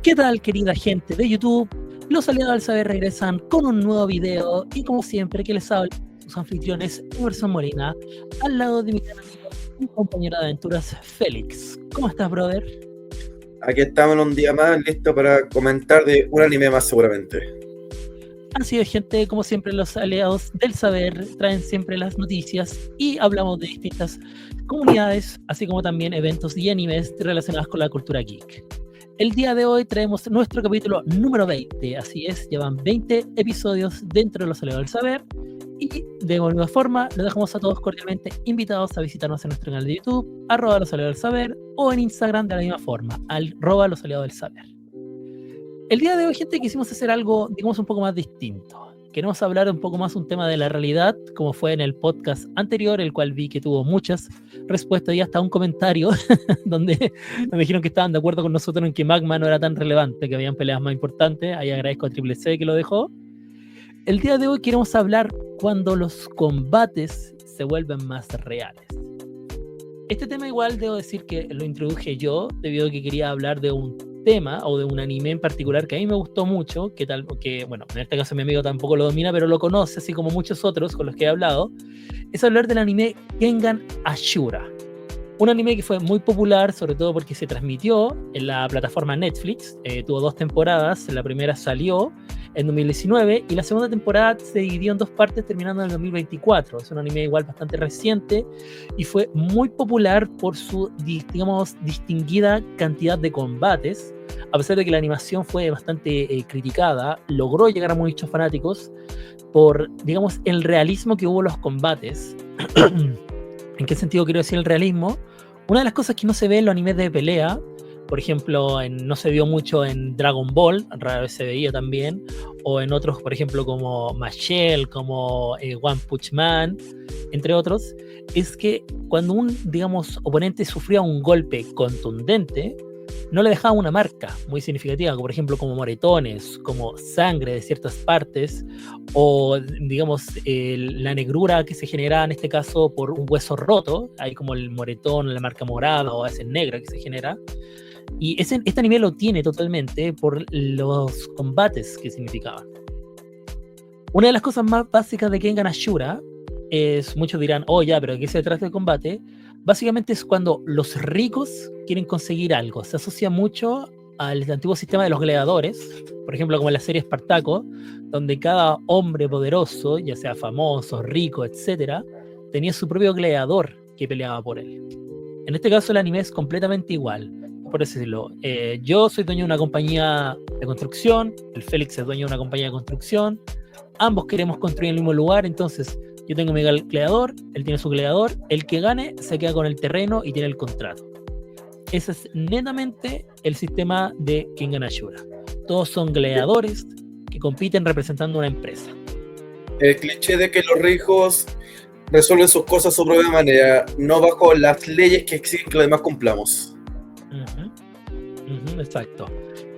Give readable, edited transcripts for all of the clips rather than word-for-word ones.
¿Qué tal, querida gente de YouTube? Los aliados del saber regresan con un nuevo video y como siempre que les hablo sus anfitriones Emerson Molina, al lado de mi gran amigo y compañero de aventuras Félix. ¿Cómo estás, brother? Aquí estamos un día más, listo para comentar de un anime más seguramente. Así es, gente, como siempre los aliados del saber traen siempre las noticias y hablamos de distintas comunidades, así como también eventos y animes relacionados con la cultura geek. El día de hoy traemos nuestro capítulo número 20, así es, llevan 20 episodios dentro de los aliados del saber y de alguna forma los dejamos a todos cordialmente invitados a visitarnos en nuestro canal de YouTube, @los aliados del saber, o en Instagram de la misma forma, @los aliados del saber. El día de hoy, gente, quisimos hacer algo, digamos, un poco más distinto. Queremos hablar un poco más un tema de la realidad, como fue en el podcast anterior, el cual vi que tuvo muchas respuestas y hasta un comentario donde me dijeron que estaban de acuerdo con nosotros en que Magma no era tan relevante, que habían peleas más importantes. Ahí agradezco a Triple C que lo dejó. El día de hoy queremos hablar cuando los combates se vuelven más reales. Este tema igual debo decir que lo introduje yo, debido a que quería hablar de un tema o de un anime en particular que a mí me gustó mucho, que bueno, en este caso mi amigo tampoco lo domina, pero lo conoce, así como muchos otros con los que he hablado, es hablar del anime Kengan Ashura. Un anime que fue muy popular, sobre todo porque se transmitió en la plataforma Netflix, tuvo 2 temporadas, la primera salió en 2019 y la segunda temporada se dividió en 2 partes terminando en el 2024. Es un anime igual bastante reciente y fue muy popular por su, digamos, distinguida cantidad de combates. A pesar de que la animación fue bastante criticada, logró llegar a muchos fanáticos por, digamos, el realismo que hubo en los combates. ¿En qué sentido quiero decir el realismo? Una de las cosas que no se ve en los animes de pelea, por ejemplo, no se vio mucho en Dragon Ball, rara vez se veía también, o en otros, por ejemplo, como Mashell, como One Punch Man, entre otros, es que cuando un, digamos, oponente sufría un golpe contundente, no le dejaba una marca muy significativa, por ejemplo, como moretones, como sangre de ciertas partes, o digamos, la negrura que se generaba en este caso por un hueso roto, hay como el moretón, la marca morada o a veces negra que se genera. Y este anime lo tiene totalmente por los combates que significaban. Una de las cosas más básicas de Kengan Ashura es, muchos dirán, oh ya, pero ¿qué se trata de combate? Básicamente es cuando los ricos quieren conseguir algo. Se asocia mucho al antiguo sistema de los gladiadores, por ejemplo, como en la serie Espartaco, donde cada hombre poderoso, ya sea famoso, rico, etc., tenía su propio gladiador que peleaba por él. En este caso el anime es completamente igual, por así decirlo. Yo soy dueño de una compañía de construcción, el Félix es dueño de una compañía de construcción, ambos queremos construir en el mismo lugar, entonces yo tengo mi gladiador, él tiene su gladiador, el que gane se queda con el terreno y tiene el contrato. Ese es netamente el sistema de Kengan Ashura. Todos son gladiadores que compiten representando una empresa. El cliché de que los ricos resuelven sus cosas a su propia manera, no bajo las leyes que exigen que los demás cumplamos. Exacto.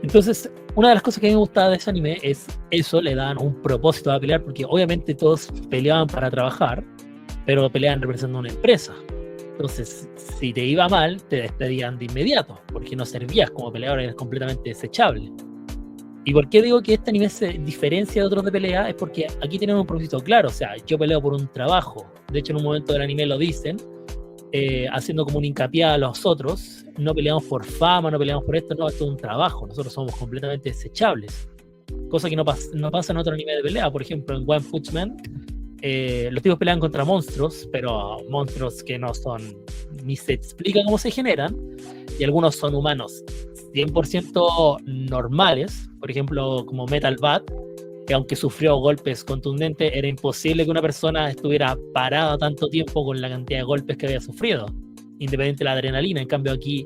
Entonces, una de las cosas que a mí me gustaba de ese anime es eso, le dan un propósito a pelear, porque obviamente todos peleaban para trabajar, pero peleaban representando una empresa. Entonces, si te iba mal, te despedían de inmediato, porque no servías como peleador, eres completamente desechable. ¿Y por qué digo que este anime se diferencia de otros de pelea? Es porque aquí tenemos un propósito claro, o sea, yo peleo por un trabajo. De hecho, en un momento del anime lo dicen, haciendo como un hincapié a los otros, no peleamos por fama, no peleamos por esto, no, esto es un trabajo, nosotros somos completamente desechables. Cosa que no pasa en otro anime de pelea, por ejemplo, en One Punch Man, los tipos pelean contra monstruos, pero monstruos que no son, ni se explica cómo se generan, y algunos son humanos 100% normales, por ejemplo, como Metal Bat, que aunque sufrió golpes contundentes, era imposible que una persona estuviera parada tanto tiempo con la cantidad de golpes que había sufrido, independiente de la adrenalina. En cambio aquí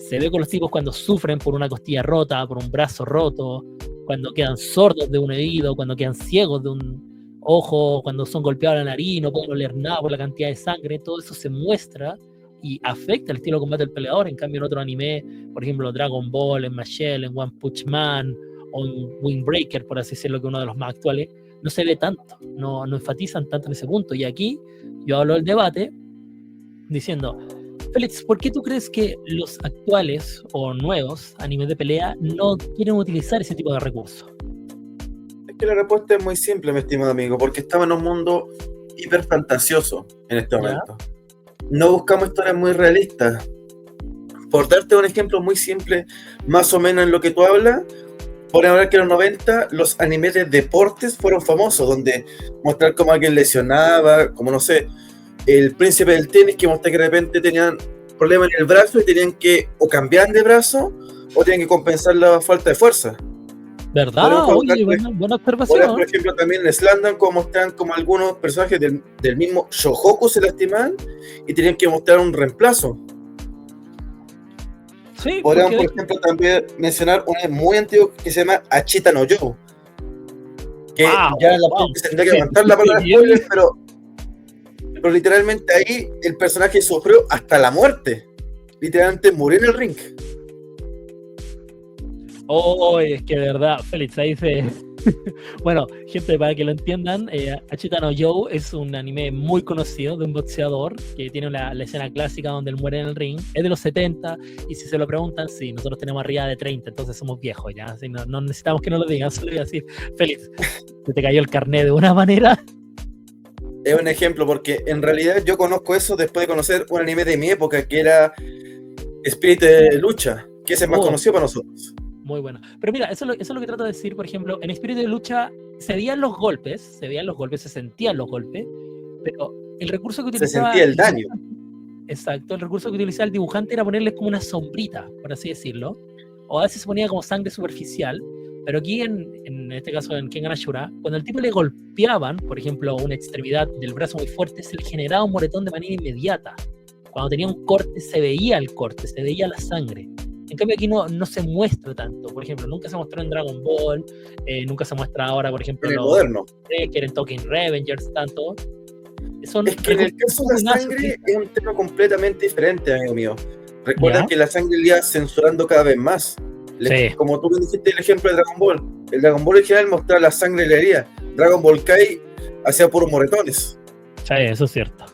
se ve con los tipos cuando sufren por una costilla rota, por un brazo roto, cuando quedan sordos de un oído, cuando quedan ciegos de un ojo, cuando son golpeados en la nariz, no pueden oler nada por la cantidad de sangre. Todo eso se muestra y afecta el estilo de combate del peleador. En cambio en otro anime, por ejemplo Dragon Ball, en Mashell, en One Punch Man o en Windbreaker, por así decirlo, que es uno de los más actuales, no se ve tanto, no enfatizan tanto en ese punto. Y aquí yo hablo del debate diciendo, Félix, ¿por qué tú crees que los actuales o nuevos animes de pelea no quieren utilizar ese tipo de recursos? Es que la respuesta es muy simple, mi estimado amigo, porque estamos en un mundo hiper fantasioso en este ¿Ya? momento. No buscamos historias muy realistas. Por darte un ejemplo muy simple, más o menos en lo que tú hablas, por hablar que en los 90 los animes de deportes fueron famosos, donde mostrar cómo alguien lesionaba, como no sé, el príncipe del tenis, que mostraba que de repente tenían problemas en el brazo y tenían que o cambiar de brazo o tenían que compensar la falta de fuerza. ¿Verdad? Podemos colocar, Oye, buena por observación. ejemplo, también en Slandam, como mostraban como algunos personajes del mismo Shohoku se lastimaban y tenían que mostrar un reemplazo. Sí, Podríamos, porque por ejemplo, también mencionar un muy antiguo que se llama Achita no Yo, que ya la gente tendría que aguantar la palabra spoiler, pero literalmente ahí el personaje sufrió hasta la muerte. Literalmente murió en el ring. Oh, es que de verdad, Félix, ahí se... Bueno, gente, para que lo entiendan, Achita no Joe es un anime muy conocido de un boxeador que tiene la escena clásica donde él muere en el ring. Es de los 70 y si se lo preguntan, sí, nosotros tenemos arriba de 30, entonces somos viejos ya. Así no necesitamos que nos lo digan, solo voy a decir, Félix, se te cayó el carnet de una manera. Es un ejemplo porque en realidad yo conozco eso después de conocer un anime de mi época que era Spirit de Lucha, que ese es más conocido para nosotros. Muy bueno. Pero mira, eso es lo que trato de decir, por ejemplo, en Espíritu de Lucha se veían los golpes, se sentían los golpes, pero el recurso que utilizaba... Se sentía el daño. Exacto, el recurso que utilizaba el dibujante era ponerles como una sombrita, por así decirlo, o a veces se ponía como sangre superficial, pero aquí en este caso en Kengan Ashura, cuando el tipo le golpeaban, por ejemplo, una extremidad del brazo muy fuerte, se le generaba un moretón de manera inmediata. Cuando tenía un corte, se veía el corte, se veía la sangre. En cambio aquí no se muestra tanto. Por ejemplo, nunca se mostró en Dragon Ball, nunca se muestra ahora, por ejemplo, en el moderno. Que en Tokyo Revengers, tanto. Es que en el caso de la sangre es un tema completamente diferente, amigo mío. Recuerda que la sangre iba censurando cada vez más. Sí. Como tú me dijiste el ejemplo de Dragon Ball. El Dragon Ball original mostraba la sangre y la herida. Dragon Ball Kai hacía puros moretones. Sí, eso es cierto.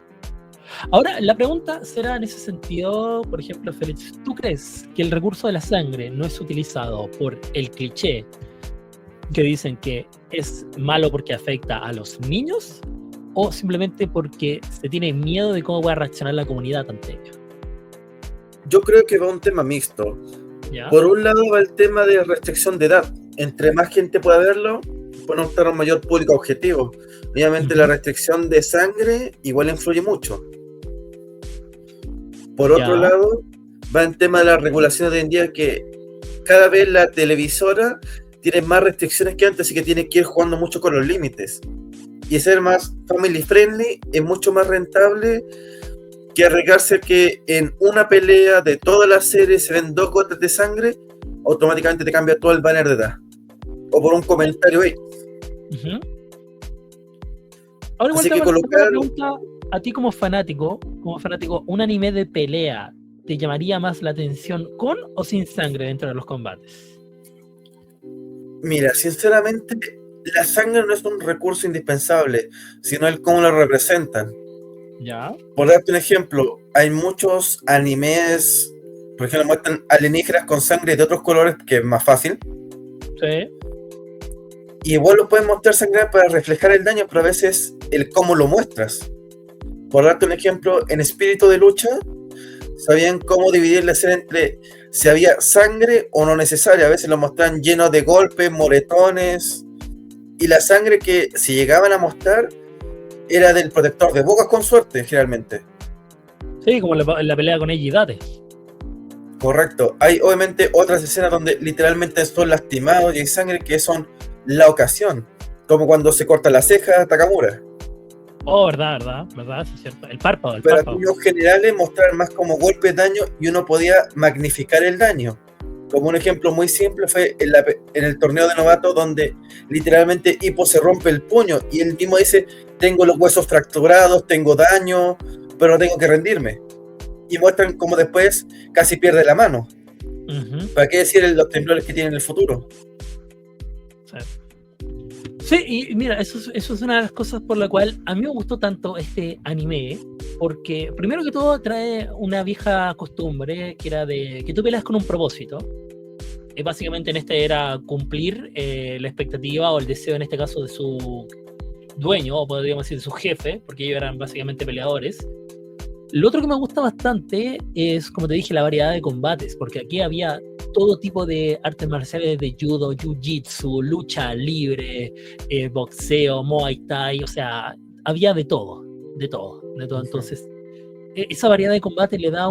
Ahora, la pregunta será en ese sentido, por ejemplo, Félix, ¿tú crees que el recurso de la sangre no es utilizado por el cliché que dicen que es malo porque afecta a los niños o simplemente porque se tiene miedo de cómo va a reaccionar la comunidad ante ello? Yo creo que va un tema mixto. ¿Ya? Por un lado va el tema de restricción de edad. Entre más gente pueda verlo, puede optar a un mayor público objetivo. Obviamente la restricción de sangre igual influye mucho. Por otro lado, va en tema de las regulaciones de hoy en día, que cada vez la televisora tiene más restricciones que antes y que tiene que ir jugando mucho con los límites. Y ser más family friendly es mucho más rentable que arriesgarse que en una pelea de toda la serie se ven 2 gotas de sangre, automáticamente te cambia todo el banner de edad. O por un comentario ahí. Ahora igual te voy a pregunta a ti como fanático, un anime de pelea, ¿te llamaría más la atención con o sin sangre dentro de los combates? Mira, sinceramente, la sangre no es un recurso indispensable, sino el cómo lo representan. ¿Ya? Por darte un ejemplo, hay muchos animes, por ejemplo, muestran alienígenas con sangre de otros colores, que es más fácil. Sí. Y igual lo pueden mostrar sangre para reflejar el daño, pero a veces el cómo lo muestras. Por darte un ejemplo, en Espíritu de Lucha, sabían cómo dividir la escena entre si había sangre o no necesaria. A veces lo mostraban lleno de golpes, moretones. Y la sangre que si llegaban a mostrar era del protector de bocas con suerte, generalmente. Sí, como en la pelea con Eiji Date. Correcto. Hay obviamente otras escenas donde literalmente son lastimados y hay sangre que son la ocasión. Como cuando se corta la ceja a Takamura. Oh, verdad, sí es cierto. El párpado. Pero en términos generales mostrar más como golpes, daño, y uno podía magnificar el daño. Como un ejemplo muy simple fue en el torneo de novato, donde literalmente Hippo se rompe el puño y él mismo dice: tengo los huesos fracturados, tengo daño, pero no tengo que rendirme. Y muestran como después casi pierde la mano. ¿Para qué decir los temblores que tiene en el futuro? Sí, y mira, eso es una de las cosas por la cual a mí me gustó tanto este anime, porque primero que todo trae una vieja costumbre que era de que tú peleas con un propósito. Básicamente en este era cumplir la expectativa o el deseo, en este caso, de su dueño, o podríamos decir de su jefe, porque ellos eran básicamente peleadores. Lo otro que me gusta bastante es, como te dije, la variedad de combates, porque aquí había todo tipo de artes marciales de judo, jiu-jitsu, lucha libre, boxeo, muay thai, o sea, había de todo, de todo, de todo. Entonces, esa variedad de combate le da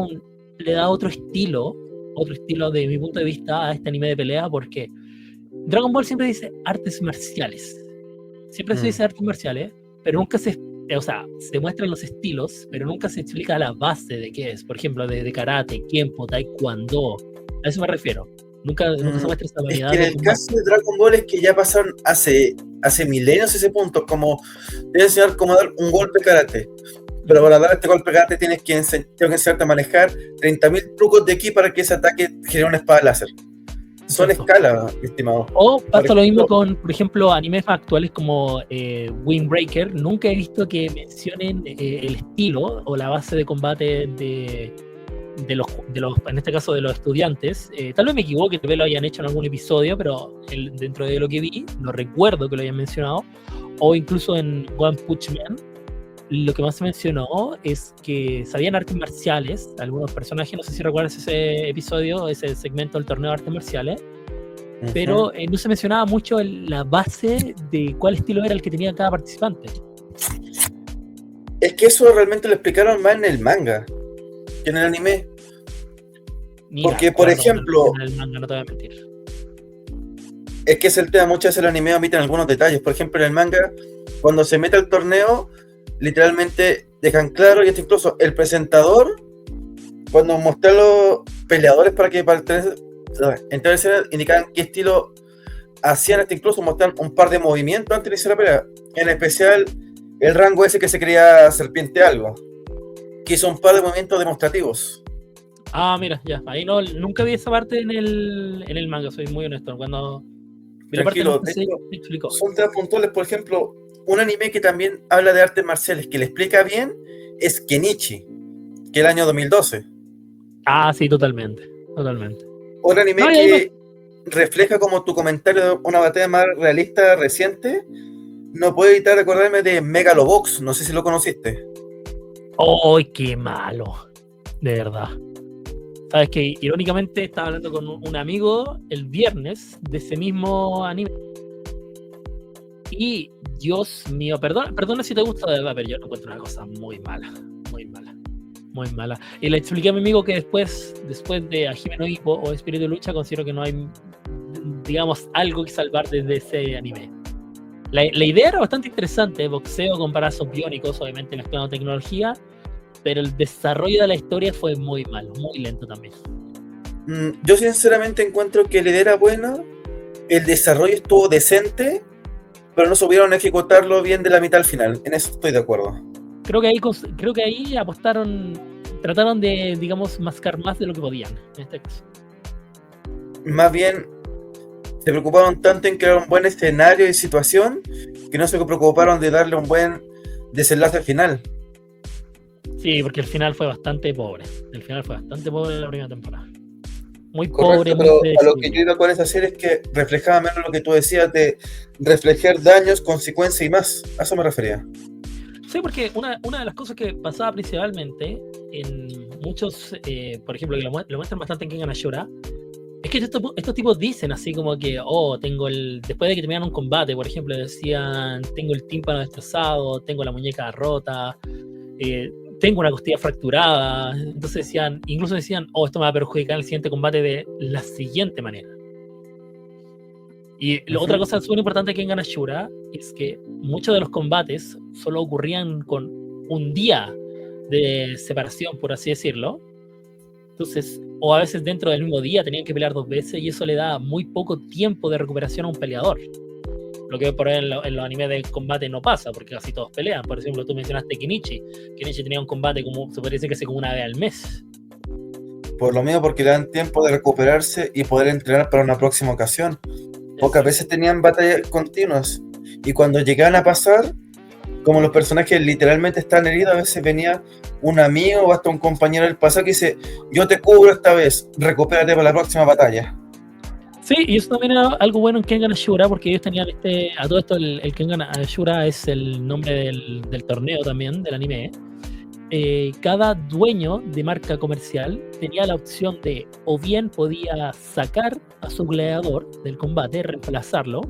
otro estilo de mi punto de vista a este anime de pelea, porque Dragon Ball siempre dice artes marciales, siempre se dice artes marciales, pero nunca se muestran los estilos, pero nunca se explica la base de qué es. Por ejemplo, de karate, kenpo, taekwondo. A eso me refiero. Nunca se muestra esa variedad. Es que en el caso de Dragon Ball es que ya pasaron hace milenios ese punto, como debe enseñar cómo dar un golpe de karate. Pero para dar este golpe de karate tengo que enseñarte a manejar 30.000 trucos de ki para que ese ataque genere una espada láser. Son escalas, estimado. O pasa lo mismo con, por ejemplo, animes actuales como Windbreaker. Nunca he visto que mencionen el estilo o la base de combate de los, en este caso, de los estudiantes. Tal vez me equivoque, tal vez lo hayan hecho en algún episodio, pero dentro de lo que vi, no recuerdo que lo hayan mencionado. O incluso en One Punch Man, lo que más se mencionó es que sabían artes marciales, algunos personajes, no sé si recuerdas ese episodio, ese segmento del torneo de artes marciales, pero no se mencionaba mucho la base de cuál estilo era el que tenía cada participante. Es que eso realmente lo explicaron más en el manga que en el anime. Mira, porque, por ejemplo, en el manga, no te voy a mentir. Es que es el tema, muchas veces el anime omiten algunos detalles. Por ejemplo, en el manga, cuando se mete al torneo, literalmente dejan claro, y esto incluso el presentador, cuando mostró a los peleadores para que en toda escena indicaban qué estilo hacían, hasta incluso mostrar un par de movimientos antes de iniciar la pelea. En especial, el rango ese que se creía serpiente algo, que hizo un par de movimientos demostrativos. Ah, mira, ya, ahí nunca vi esa parte en el manga, soy muy honesto. Cuando vi la parte se explicó. Son temas puntuales, por ejemplo, un anime que también habla de artes marciales, que le explica bien, es Kenichi, que es el año 2012. Ah, sí, totalmente. Otro anime que refleja como tu comentario de una batalla más realista reciente, no puedo evitar recordarme de Megalobox, no sé si lo conociste. ¡Ay, qué malo! De verdad. Sabes que irónicamente estaba hablando con un amigo el viernes de ese mismo anime. Y Dios mío, perdona si te gusta de verdad, pero yo lo encuentro una cosa muy mala. Y le expliqué a mi amigo que después de Hajime no Ippo o Espíritu de Lucha, considero que no hay, digamos, algo que salvar desde ese anime. La idea era bastante interesante, boxeo con brazos biónicos, obviamente mezclando tecnología, pero el desarrollo de la historia fue muy malo, muy lento también. Yo sinceramente encuentro que la idea era buena, el desarrollo estuvo decente, pero no supieron ejecutarlo bien de la mitad al final. En eso estoy de acuerdo. Creo que ahí trataron de, digamos, mascar más de lo que podían en este caso. Más bien se preocuparon tanto en crear un buen escenario y situación que no se preocuparon de darle un buen desenlace al final. Sí, porque el final fue bastante pobre. En la primera temporada. Muy correcto, pobre, pero muy a lo que yo iba con esa serie es que reflejaba menos lo que tú decías de reflejar daños, consecuencias y más. A eso me refería. Sí, porque una de las cosas que pasaba principalmente en muchos, por ejemplo, que lo muestran bastante en Kengan Ashura, es que estos tipos dicen así como que, después de que terminan un combate, por ejemplo, decían, tengo el tímpano destrozado, tengo la muñeca rota, tengo una costilla fracturada. Entonces incluso decían, esto me va a perjudicar en el siguiente combate de la siguiente manera. Y otra cosa súper importante que en Ganashura es que muchos de los combates solo ocurrían con un día de separación, por así decirlo. Entonces, o a veces dentro del mismo día tenían que pelear 2 veces, y eso le da muy poco tiempo de recuperación a un peleador. Lo que por ahí en los animes de combate no pasa, porque casi todos pelean. Por ejemplo, tú mencionaste Kenichi. Kenichi tenía un combate como, se podría decir que hace como una vez al mes. Por lo mismo, porque le dan tiempo de recuperarse y poder entrenar para una próxima ocasión. Pocas veces tenían batallas continuas. Y cuando llegaban a pasar, como los personajes literalmente están heridos, a veces venía un amigo o hasta un compañero del pasado que dice, yo te cubro esta vez, recupérate para la próxima batalla. Sí, y eso también era algo bueno en Kengan Ashura, porque ellos tenían a todo esto, el Kengan Ashura es el nombre del torneo también, del anime. Cada dueño de marca comercial tenía la opción de, o bien podía sacar a su gladiador del combate, reemplazarlo,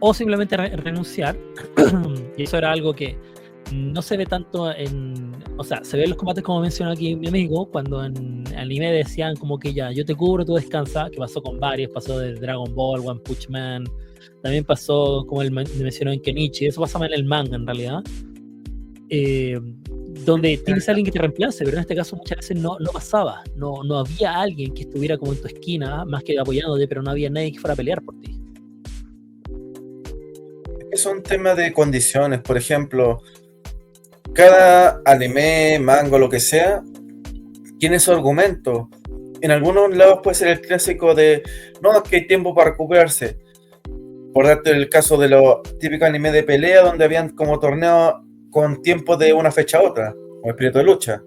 o simplemente renunciar. Y eso era algo que no se ve tanto o sea, se ve en los combates como mencionó aquí mi amigo, cuando en anime decían como que ya, yo te cubro, tú descansa, que pasó con varios, pasó de Dragon Ball, One Punch Man, también pasó como él mencionó en Kenichi, eso pasaba en el manga en realidad, donde tienes a alguien que te reemplace, pero en este caso muchas veces no pasaba, no había alguien que estuviera como en tu esquina, más que apoyándote, pero no había nadie que fuera a pelear por ti. Es un tema de condiciones, por ejemplo, cada anime, manga, lo que sea, tiene su argumento. En algunos lados puede ser el clásico de, no, es que hay tiempo para recuperarse. Por darte el caso de los típicos animes de pelea, donde habían como torneos con tiempo de una fecha a otra, o espíritu de lucha.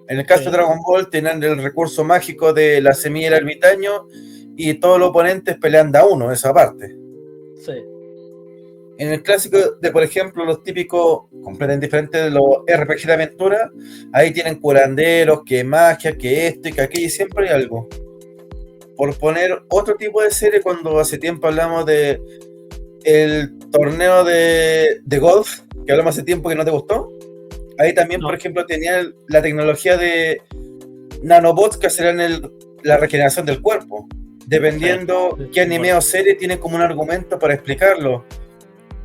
En el caso de Dragon Ball, tienen el recurso mágico de la semilla del ermitaño y todos los oponentes pelean de a uno, esa parte. Sí. En el clásico de, por ejemplo, los típicos completamente diferentes de los RPG de aventura, ahí tienen curanderos, que magia, que esto y que aquello, y siempre hay algo. Por poner otro tipo de serie, cuando hace tiempo hablamos de el torneo de golf, que hablamos hace tiempo que no te gustó, ahí también, por ejemplo, tenía la tecnología de nanobots que hacían la regeneración del cuerpo. Dependiendo qué anime o serie, tiene como un argumento para explicarlo.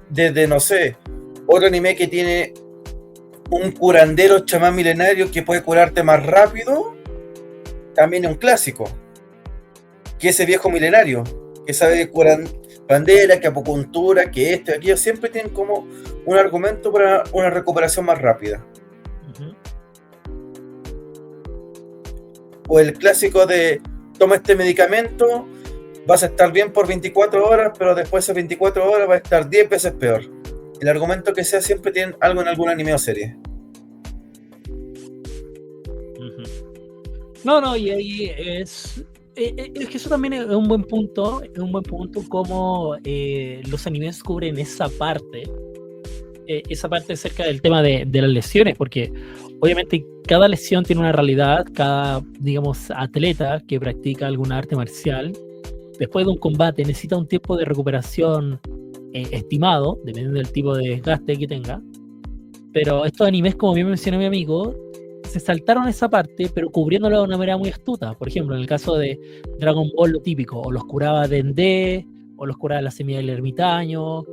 Desde, no sé, otro anime que tiene un curandero chamán milenario que puede curarte más rápido, también es un clásico, que ese viejo milenario que sabe curar bandera, que acupuntura, que esto y aquello, siempre tienen como un argumento para una recuperación más rápida. O el clásico de toma este medicamento, vas a estar bien por 24 horas, pero después de esas 24 horas va a estar 10 veces peor. El argumento que sea siempre tiene algo en algún anime o serie. No, y ahí es que eso también es un buen punto, como los animes cubren esa parte acerca del tema de las lesiones, porque obviamente cada lesión tiene una realidad, cada, digamos, atleta que practica alguna arte marcial, después de un combate necesita un tiempo de recuperación estimado, dependiendo del tipo de desgaste que tenga. Pero estos animes, como bien mencionó mi amigo, se saltaron esa parte, pero cubriéndolo de una manera muy astuta. Por ejemplo, en el caso de Dragon Ball, lo típico, o los curaba Dende, o los curaba la semilla del ermitaño.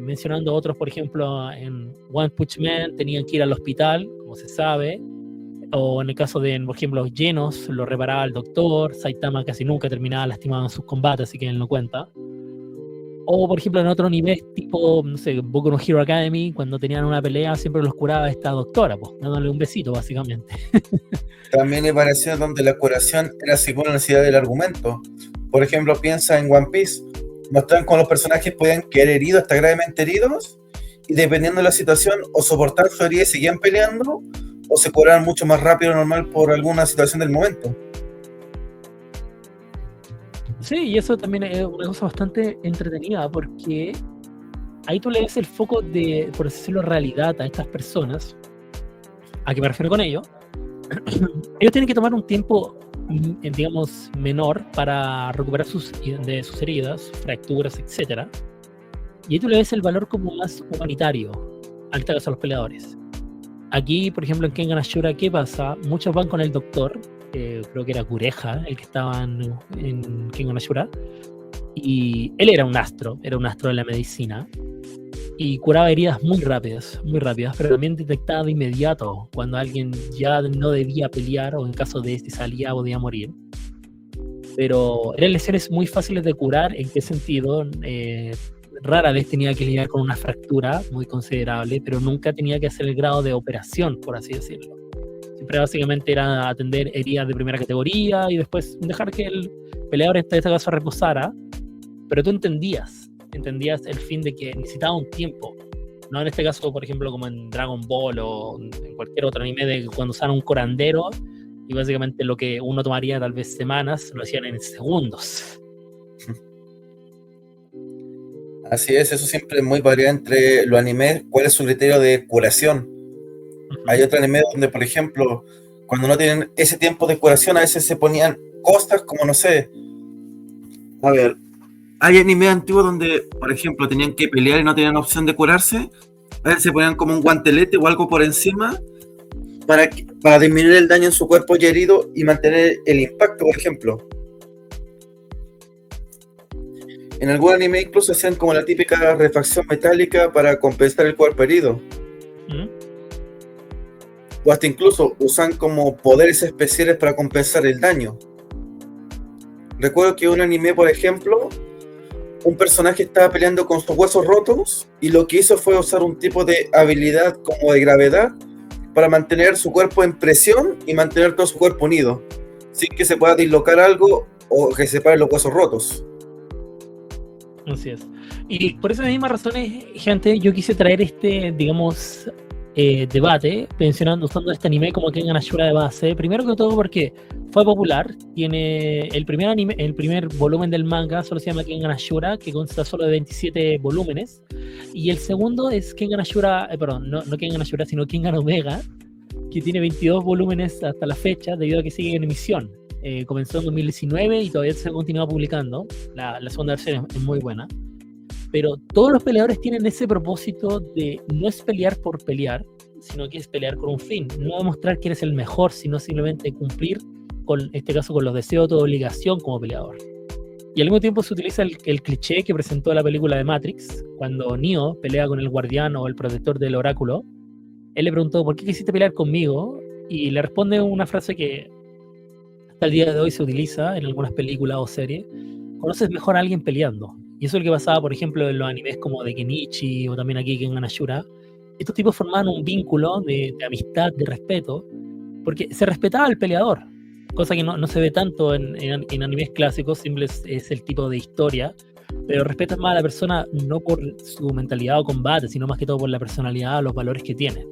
Mencionando otros, por ejemplo, en One Punch Man tenían que ir al hospital, como se sabe. O en el caso de, por ejemplo, Genos, lo reparaba el doctor. Saitama casi nunca terminaba lastimado en sus combates, así que él no cuenta. O, por ejemplo, en otro nivel, tipo, no sé, Boku no Hero Academy, cuando tenían una pelea, siempre los curaba esta doctora, pues, dándole un besito, básicamente. También hay variaciones donde la curación era según la necesidad del argumento. Por ejemplo, piensa en One Piece. Mostraban cómo los personajes podían quedar heridos, hasta gravemente heridos, y dependiendo de la situación, o soportar su herida y seguían peleando, o se curaban mucho más rápido de normal por alguna situación del momento. Sí, y eso también es una cosa bastante entretenida, porque ahí tú le das el foco de, por decirlo, realidad a estas personas. ¿A qué me refiero con ello? Ellos tienen que tomar un tiempo, digamos, menor para recuperar de sus heridas, fracturas, etc. Y ahí tú le ves el valor como más humanitario, en este caso a los peleadores. Aquí, por ejemplo, en Kengan Ashura, ¿qué pasa? Muchos van con el doctor, creo que era Kureha, el que estaba en Kengan Ashura, y él era un astro de la medicina, y curaba heridas muy rápidas, pero también detectaba de inmediato cuando alguien ya no debía pelear, o en caso de este salía podía morir. Pero eran lesiones muy fáciles de curar. ¿En qué sentido? Rara vez tenía que lidiar con una fractura muy considerable, pero nunca tenía que hacer el grado de operación, por así decirlo. Siempre básicamente era atender heridas de primera categoría y después dejar que el peleador, en este caso, reposara, pero tú entendías el fin de que necesitaba un tiempo No en este caso, por ejemplo, como en Dragon Ball o en cualquier otro anime de cuando usan un curandero y básicamente lo que uno tomaría tal vez semanas, lo hacían en segundos. Así es, eso siempre es muy variado entre los animes, cuál es su criterio de curación. Hay otro anime donde, por ejemplo, cuando no tienen ese tiempo de curación, a veces se ponían cosas como, no sé, a ver, hay animes antiguos donde, por ejemplo, tenían que pelear y no tenían opción de curarse, a veces se ponían como un guantelete o algo por encima para disminuir el daño en su cuerpo ya herido y mantener el impacto, por ejemplo. En algún anime incluso hacían como la típica refacción metálica para compensar el cuerpo herido. O hasta incluso usan como poderes especiales para compensar el daño. Recuerdo que en un anime, por ejemplo, un personaje estaba peleando con sus huesos rotos y lo que hizo fue usar un tipo de habilidad como de gravedad para mantener su cuerpo en presión y mantener todo su cuerpo unido, sin que se pueda dislocar algo o que se separen los huesos rotos. Así es. Y por esas mismas razones, gente, yo quise traer este, digamos, debate, usando este anime como Kengan Ashura de base. Primero que todo porque fue popular, tiene el primer volumen del manga solo se llama Kengan Ashura, que consta solo de 27 volúmenes, y el segundo es Kengan Ashura, no Kengan Ashura, sino Kengan Omega, que tiene 22 volúmenes hasta la fecha, debido a que sigue en emisión. Comenzó en 2019 y todavía se continúa publicando. La segunda versión es muy buena. Pero todos los peleadores tienen ese propósito de no es pelear por pelear, sino que es pelear con un fin. No demostrar que eres el mejor, sino simplemente cumplir, en este caso, con los deseos de obligación como peleador. Y al mismo tiempo se utiliza el cliché que presentó la película de Matrix, cuando Neo pelea con el guardián o el protector del oráculo. Él le preguntó, ¿por qué quisiste pelear conmigo? Y le responde una frase que hasta el día de hoy se utiliza en algunas películas o series: conoces mejor a alguien peleando. Y eso es lo que pasaba, por ejemplo, en los animes como de Kenichi o también aquí Kengan Ashura. Estos tipos formaban un vínculo de amistad, de respeto, porque se respetaba al peleador, cosa que no se ve tanto en animes clásicos. Simple es el tipo de historia, pero respetas más a la persona no por su mentalidad o combate, sino más que todo por la personalidad o los valores que tiene.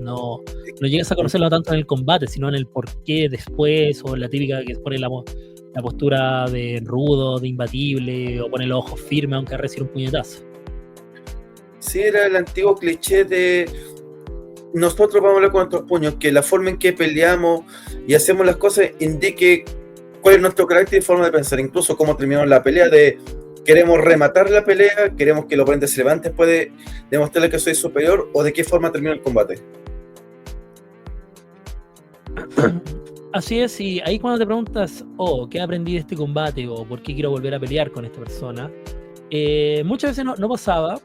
No llegas a conocerlo tanto en el combate, sino en el por qué después, o la típica que pone la postura de rudo, de imbatible, o pone los ojos firmes aunque reciba un puñetazo. Sí, era el antiguo cliché de nosotros vamos a hablar con nuestros puños, que la forma en que peleamos y hacemos las cosas indique cuál es nuestro carácter y forma de pensar, incluso cómo terminamos la pelea, de queremos rematar la pelea, queremos que el oponente se levante después de demostrarle que soy superior, o de qué forma termina el combate. Así es, y ahí cuando te preguntas, ¿qué aprendí de este combate? O ¿por qué quiero volver a pelear con esta persona? Muchas veces no pasaba.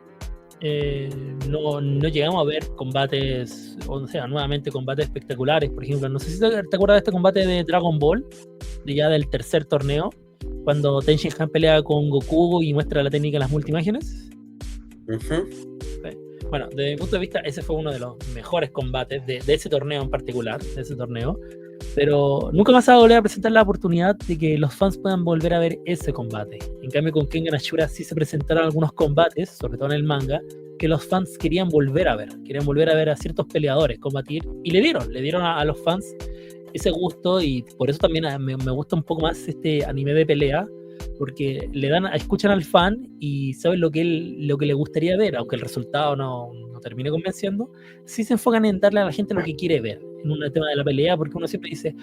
No llegamos a ver combates, o sea, nuevamente combates espectaculares. Por ejemplo, no sé si te acuerdas de este combate de Dragon Ball, del tercer torneo, cuando Ten Shin Han pelea con Goku y muestra la técnica de las multiimágenes. Bueno, desde mi punto de vista, ese fue uno de los mejores combates de ese torneo en particular, de ese torneo. Pero nunca más se va a volver a presentar la oportunidad de que los fans puedan volver a ver ese combate. En cambio, con Kengan Ashura sí se presentaron algunos combates, sobre todo en el manga, que los fans querían volver a ver a ciertos peleadores combatir, y le dieron a los fans ese gusto, y por eso también me gusta un poco más este anime de pelea, porque escuchan al fan y saben lo que le gustaría ver, aunque el resultado no termine convenciendo. Sí se enfocan en darle a la gente lo que quiere ver en un tema de la pelea, porque uno siempre dice,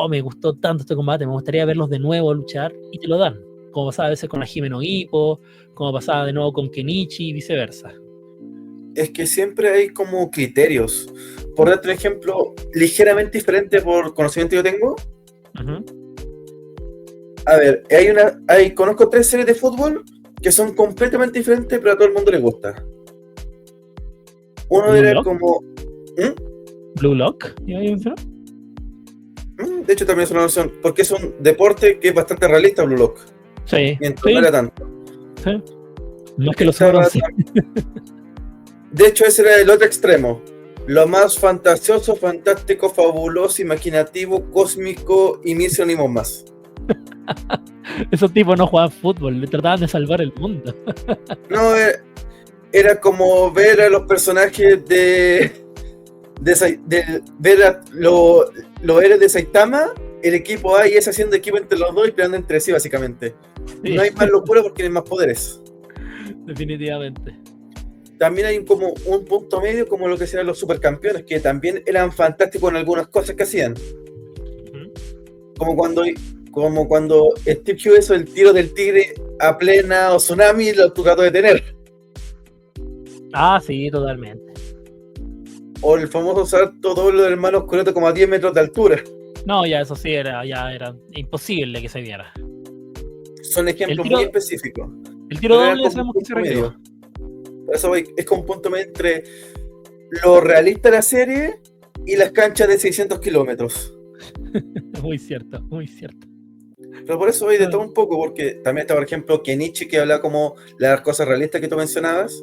me gustó tanto este combate, me gustaría verlos de nuevo luchar, y te lo dan, como pasaba a veces con la Hime no Ippo, como pasaba de nuevo con Kenichi y viceversa. Es que siempre hay como criterios. Por darte un ejemplo ligeramente diferente por conocimiento que yo tengo. A ver, conozco 3 series de fútbol que son completamente diferentes, pero a todo el mundo le gusta. Uno era como... Blue Lock, ¿ya hay un fenómeno? De hecho también es una opción, porque es un deporte que es bastante realista, Blue Lock. Sí. Mientras no era tanto. Sí. No es que lo saben. De hecho, ese era el otro extremo. Lo más fantasioso, fantástico, fabuloso, imaginativo, cósmico y mil sinónimos más. Esos tipos no jugaban fútbol, le trataban de salvar el mundo. No, era como ver a los personajes ver a los héroes de Saitama, el equipo A y S haciendo equipo entre los dos y peleando entre sí, básicamente. Sí. No hay más locura porque tienen más poderes. Definitivamente. También hay como un punto medio, como lo que serían los supercampeones, que también eran fantásticos en algunas cosas que hacían. Como cuando Steve Hughes hizo el tiro del tigre a plena o tsunami, lo trató de tener. Ah, sí, totalmente. O el famoso salto doble del hermano Oscureto como a 10 metros de altura. No, ya eso sí era imposible que se viera. Son ejemplos muy específicos. El tiro doble ya sabemos que se requirió. Por eso es como un punto medio entre lo realista de la serie y las canchas de 600 kilómetros. Muy cierto, muy cierto. Pero por eso hay de todo un poco, porque también está, por ejemplo, Kenichi, que habla como las cosas realistas que tú mencionabas,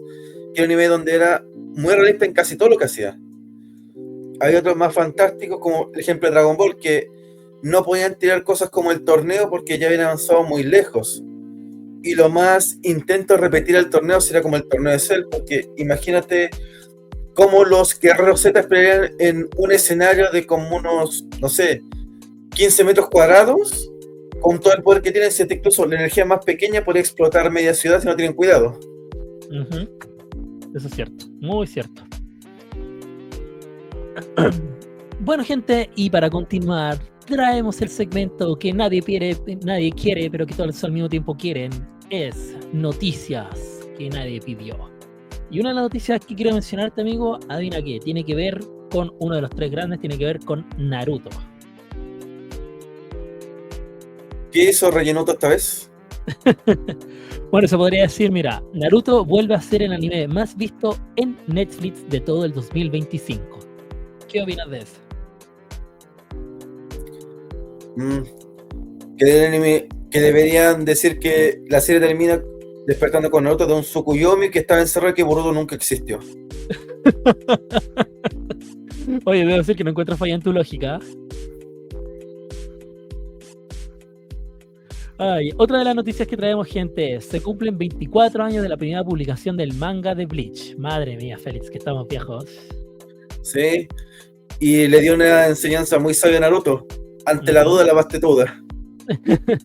que era un anime donde era muy realista en casi todo lo que hacía. Hay otros más fantásticos, como el ejemplo de Dragon Ball, que no podían tirar cosas como el torneo porque ya habían avanzado muy lejos. Y lo más intento repetir el torneo sería como el torneo de Cell, porque imagínate cómo los guerreros Z pelean en un escenario de como unos, no sé, 15 metros cuadrados, con todo el poder que tienen, incluso la energía más pequeña puede explotar media ciudad si no tienen cuidado. Eso es cierto, muy cierto. Bueno, gente, y para continuar, traemos el segmento que nadie quiere, pero que todos al mismo tiempo quieren. Es noticias que nadie pidió. Y una de las noticias que quiero mencionarte, amigo, adivina qué, tiene que ver con uno de los tres grandes, tiene que ver con Naruto. ¿Qué hizo Rellenuto esta vez? Bueno, se podría decir, mira, Naruto vuelve a ser el anime más visto en Netflix de todo el 2025. ¿Qué opinas de eso? Que deberían decir que la serie termina despertando con Naruto de un Tsukuyomi que estaba encerrado y que Boruto nunca existió. Oye, debo decir que no encuentro falla en tu lógica. Otra de las noticias que traemos, gente, es: se cumplen 24 años de la primera publicación del manga de Bleach. Madre mía, Félix, que estamos viejos. Sí, y le dio una enseñanza muy sabia a Naruto. Ante la duda, la bastetuda.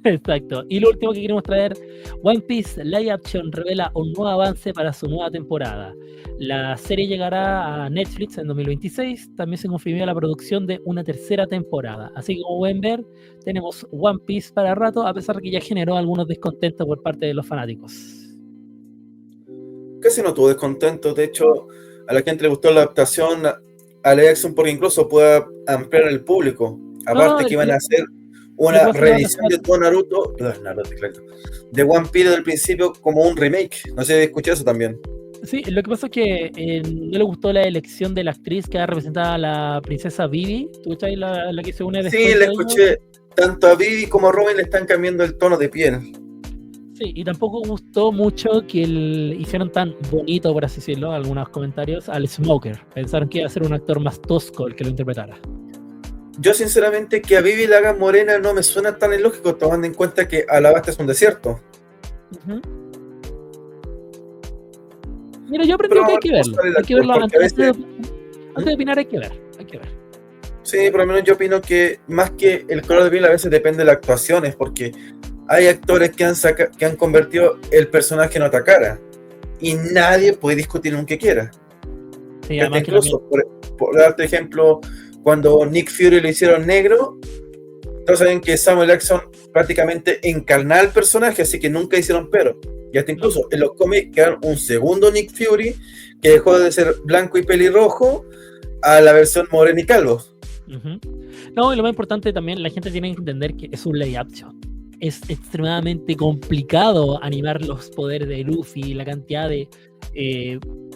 Exacto. Y lo último que queremos traer: One Piece Live Action revela un nuevo avance para su nueva temporada. La serie llegará a Netflix en 2026. También se confirmó la producción de una tercera temporada. Así que, como pueden ver, tenemos One Piece para rato, a pesar de que ya generó algunos descontentos por parte de los fanáticos. Casi no tuvo descontento. De hecho, a la gente le gustó la adaptación a live action porque incluso puede ampliar el público. Aparte que iban a hacer una reedición de todo Naruto, de One Piece desde el principio como un remake. No sé si escuché eso también. Sí, lo que pasa es que no le gustó la elección de la actriz que ha representado a la princesa Vivi. ¿Tú escuchás la que se une después? Sí, la escuché. Tanto a Vivi como a Robin le están cambiando el tono de piel. Sí, y tampoco gustó mucho que hicieron tan bonito, por así decirlo, algunos comentarios, al Smoker. Pensaron que iba a ser un actor más tosco el que lo interpretara. Yo sinceramente que a Vivi la hagan morena no me suena tan ilógico, tomando en cuenta que Alabasta es un desierto. Mira, yo aprendí que hay que verlo. Hay que verlo antes de opinar, hay que ver. Sí, por lo menos yo opino que más que el color de piel a veces depende de las actuaciones, porque hay actores que han convertido el personaje en otra cara y nadie puede discutir aunque quiera. Sí, incluso, por darte ejemplo, cuando Nick Fury lo hicieron negro, todos saben que Samuel Jackson prácticamente encarnaba el personaje, así que nunca hicieron pero. Y hasta incluso en los cómics quedaron un segundo Nick Fury que dejó de ser blanco y pelirrojo a la versión moreno y calvo. No, y lo más importante también, la gente tiene que entender que es un live action. Es extremadamente complicado animar los poderes de Luffy, la cantidad de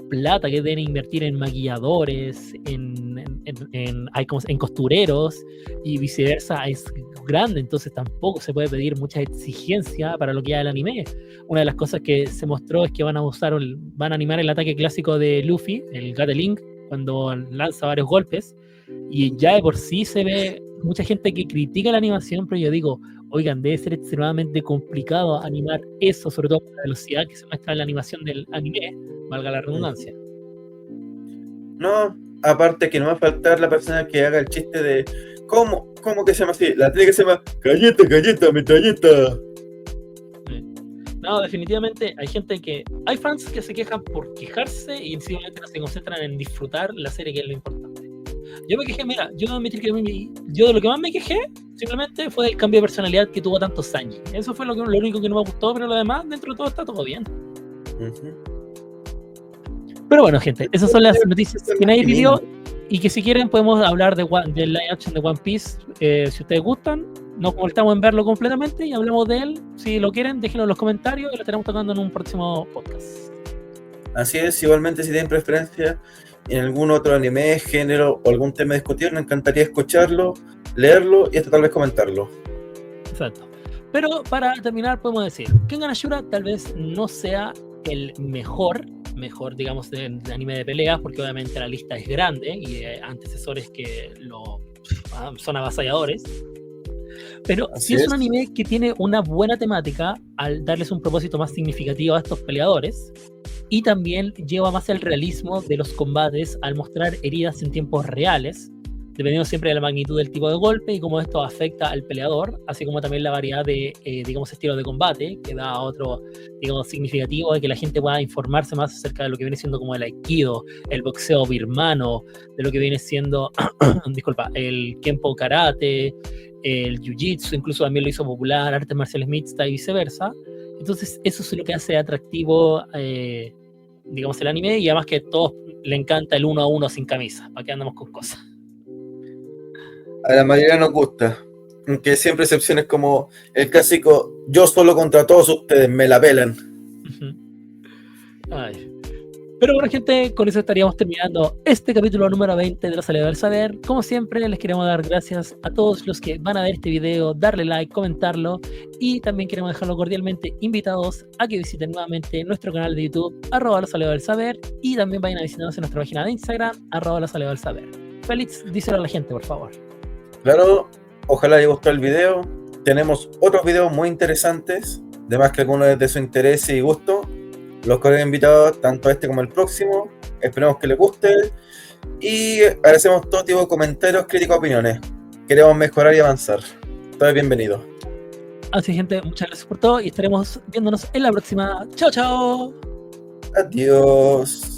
plata que deben invertir en maquilladores, en costureros y viceversa es grande, entonces tampoco se puede pedir mucha exigencia para lo que es el anime. Una de las cosas que se mostró es que van a animar el ataque clásico de Luffy, el Gatling, cuando lanza varios golpes, y ya de por sí se ve mucha gente que critica la animación, pero yo digo, oigan, debe ser extremadamente complicado animar eso, sobre todo con la velocidad que se muestra en la animación del anime. valga la redundancia. No, aparte que no va a faltar la persona que haga el chiste de ¿cómo que se llama así? La tele que se llama galleta, metralleta. No, definitivamente hay fans que se quejan por quejarse y simplemente no se concentran en disfrutar la serie, que es lo importante. Yo me quejé, mira, yo debo admitir que yo de lo que más me quejé simplemente fue del cambio de personalidad que tuvo tanto Sanji. Eso fue lo único que no me gustó, pero lo demás, dentro de todo, está todo bien. Pero bueno, gente, esas son las noticias que nadie pidió y que si quieren podemos hablar del live action de One Piece, si ustedes gustan. Nos voltamos en verlo completamente y hablamos de él. Si lo quieren, déjenlo en los comentarios y lo estaremos tocando en un próximo podcast. Así es, igualmente si tienen preferencia en algún otro anime, género o algún tema discutido, nos encantaría escucharlo, leerlo y hasta tal vez comentarlo. Exacto. Pero para terminar podemos decir, Kengan Ashura tal vez no sea el mejor, digamos, de anime de peleas, porque obviamente la lista es grande y antecesores que son avasalladores. Pero sí es un anime que tiene una buena temática al darles un propósito más significativo a estos peleadores, y también lleva más el realismo de los combates al mostrar heridas en tiempos reales, dependiendo siempre de la magnitud del tipo de golpe y cómo esto afecta al peleador, así como también la variedad de, digamos, estilos de combate, que da otro, digamos, significativo de que la gente pueda informarse más acerca de lo que viene siendo como el aikido, el boxeo birmano, de lo que viene siendo, el kenpo karate, el jiu-jitsu, incluso también lo hizo popular, artes marciales mixtas y viceversa. Entonces eso es lo que hace atractivo, digamos, el anime, y además que a todos le encanta el 1-1 sin camisa, para que andamos con cosas. A la mayoría nos gusta, aunque siempre excepciones como el clásico yo solo contra todos ustedes, me la pelan. Ay. Pero bueno, gente, con eso estaríamos terminando este capítulo número 20 de La Salida del Saber. Como siempre, les queremos dar gracias a todos los que van a ver este video, darle like, comentarlo, y también queremos dejarlo cordialmente invitados a que visiten nuevamente nuestro canal de YouTube, @La Salida del Saber, y también vayan a visitarnos en nuestra página de Instagram, @La Salida del Saber. Félix, díselo a la gente, por favor. Claro, ojalá les gustó el video. Tenemos otros videos muy interesantes, además que algunos es de su interés y gusto. Los que han invitado, tanto este como el próximo, esperemos que les guste y agradecemos todo tipo de comentarios, críticas, opiniones. Queremos mejorar y avanzar. Todo bienvenido. Así, gente, muchas gracias por todo y estaremos viéndonos en la próxima. Chao, chao. Adiós.